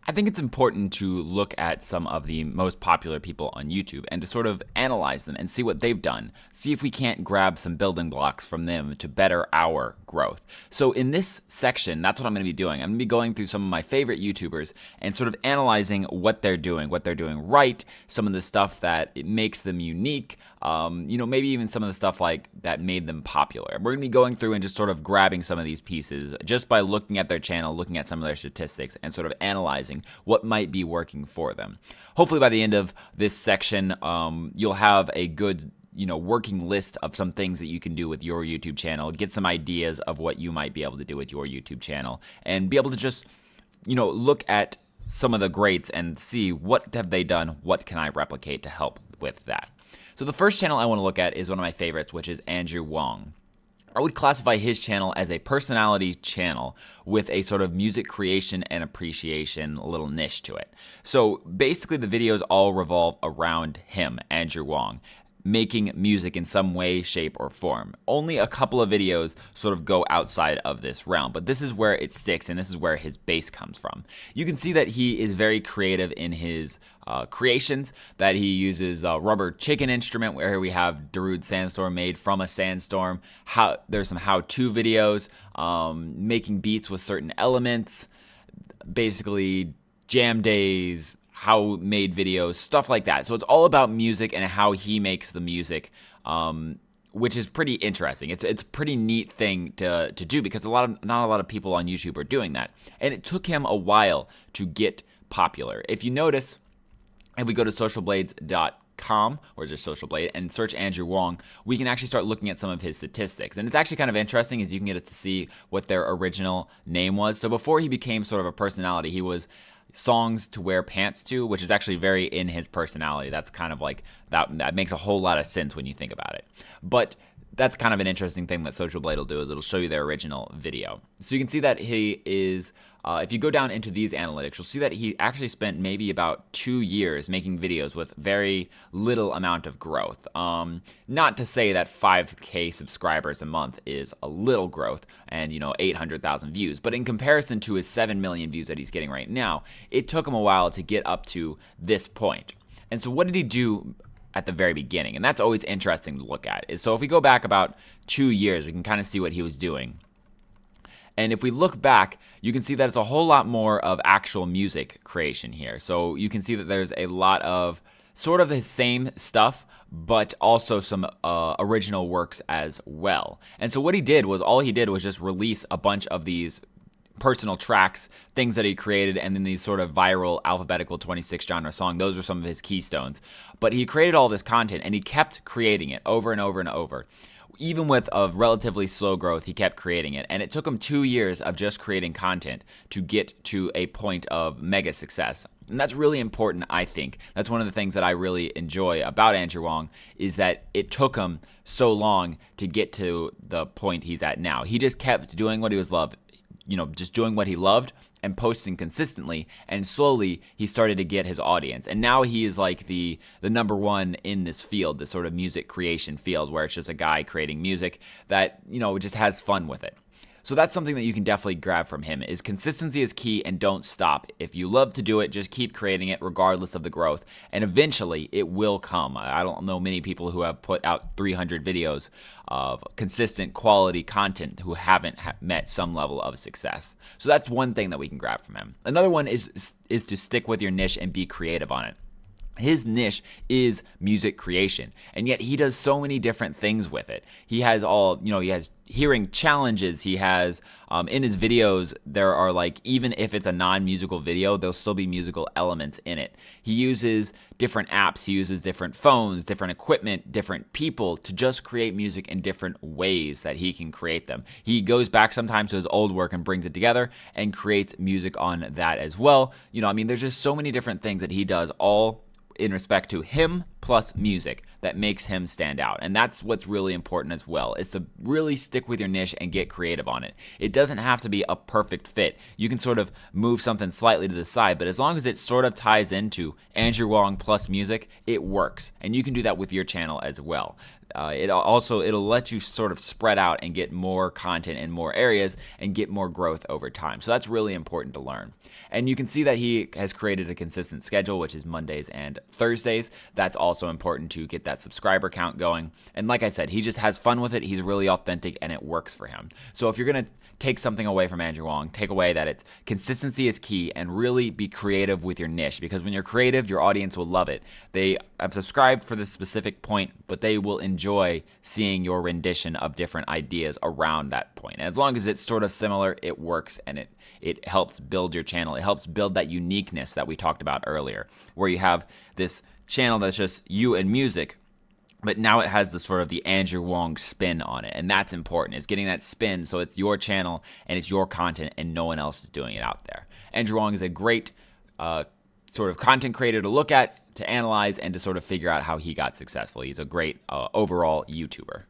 I think it's important to look at some of the most popular people on YouTube and to sort of analyze them and see what they've done. See if we can't grab some building blocks from them to better our growth. So in this section, that's what I'm going to be doing. I'm going to be going through some of my favorite YouTubers and sort of analyzing what they're doing right, some of the stuff that it makes them unique, maybe even some of the stuff like that made them popular. We're going to be going through and just sort of grabbing some of these pieces just by looking at their channel, looking at some of their statistics, and sort of analyzing what might be working for them. Hopefully by the end of this section, you'll have a good working list of some things that you can do with your YouTube channel, get some ideas of what you might be able to do with your YouTube channel, and be able to just, look at some of the greats and see what have they done, what can I replicate to help with that. So the first channel I want to look at is one of my favorites, which is Huang. I would classify his channel as a personality channel with a sort of music creation and appreciation little niche to it. So basically the videos all revolve around him, Andrew Huang, making music in some way, shape, or form. Only a couple of videos sort of go outside of this realm, but this is where it sticks and this is where his base comes from. You can see that he is very creative in his creations, that he uses a rubber chicken instrument where we have Darude sandstorm made from a sandstorm. There's some how-to videos, making beats with certain elements, basically jam days, how made videos, stuff like that. So it's all about music and how he makes the music, which is pretty interesting. It's a pretty neat thing to do because not a lot of people on YouTube are doing that. And it took him a while to get popular. If you notice, if we go to socialblades.com or just Social Blade and search Andrew Huang, we can actually start looking at some of his statistics. And it's actually kind of interesting as you can get to see what their original name was. So before he became sort of a personality, he was songs to wear pants to, which is actually very in his personality. That's kind of like, that makes a whole lot of sense when you think about it. But that's kind of an interesting thing that Social Blade will do, is it'll show you their original video. So you can see that he is, if you go down into these analytics, you'll see that he actually spent maybe about 2 years making videos with very little amount of growth. Not to say that 5K subscribers a month is a little growth and, 800,000 views, but in comparison to his 7 million views that he's getting right now, it took him a while to get up to this point. And so what did he do at the very beginning? And that's always interesting to look at. So if we go back about 2 years, we can kind of see what he was doing. And if we look back, you can see that it's a whole lot more of actual music creation here. So you can see that there's a lot of sort of the same stuff, but also some original works as well. And so what he did was, all he did was just release a bunch of these personal tracks, things that he created, and then these sort of viral alphabetical 26 genre song. Those are some of his keystones. But he created all this content and he kept creating it over and over and over. Even with a relatively slow growth, he kept creating it. And it took him 2 years of just creating content to get to a point of mega success. And that's really important, I think. That's one of the things that I really enjoy about Andrew Huang, is that it took him so long to get to the point he's at now. He just kept doing what he was loved. Just doing what he loved and posting consistently, and slowly he started to get his audience. And now he is like the number one in this field, this sort of music creation field, where it's just a guy creating music that, just has fun with it. So that's something that you can definitely grab from him, is consistency is key and don't stop. If you love to do it, just keep creating it regardless of the growth, and eventually it will come. I don't know many people who have put out 300 videos of consistent quality content who haven't met some level of success. So that's one thing that we can grab from him. Another one is to stick with your niche and be creative on it. His niche is music creation, and yet he does so many different things with it. He has he has hearing challenges. He has, in his videos, there are even if it's a non-musical video, there'll still be musical elements in it. He uses different apps, he uses different phones, different equipment, different people to just create music in different ways that he can create them. He goes back sometimes to his old work and brings it together and creates music on that as well. There's just so many different things that he does, all in respect to him plus music, that makes him stand out. And that's what's really important as well, is to really stick with your niche and get creative on it. It doesn't have to be a perfect fit. You can sort of move something slightly to the side, but as long as it sort of ties into Andrew Huang plus music, it works. And you can do that with your channel as well. it'll let you sort of spread out and get more content in more areas and get more growth over time. So that's really important to learn. And you can see that he has created a consistent schedule, which is Mondays and Thursdays. That's also important to get that subscriber count going. And like I said, he just has fun with it. He's really authentic and it works for him. So if you're going to take something away from Andrew Huang, take away that it's consistency is key and really be creative with your niche, because when you're creative, your audience will love it. They have subscribed for this specific point, but they will enjoy seeing your rendition of different ideas around that point. And as long as it's sort of similar, it works and it helps build your channel. It helps build that uniqueness that we talked about earlier, where you have this channel that's just you and music, but now it has the sort of the Andrew Huang spin on it. And that's important. It's getting that spin so it's your channel and it's your content and no one else is doing it out there. Andrew Huang is a great sort of content creator to look at, to analyze, and to sort of figure out how he got successful. He's a great overall YouTuber.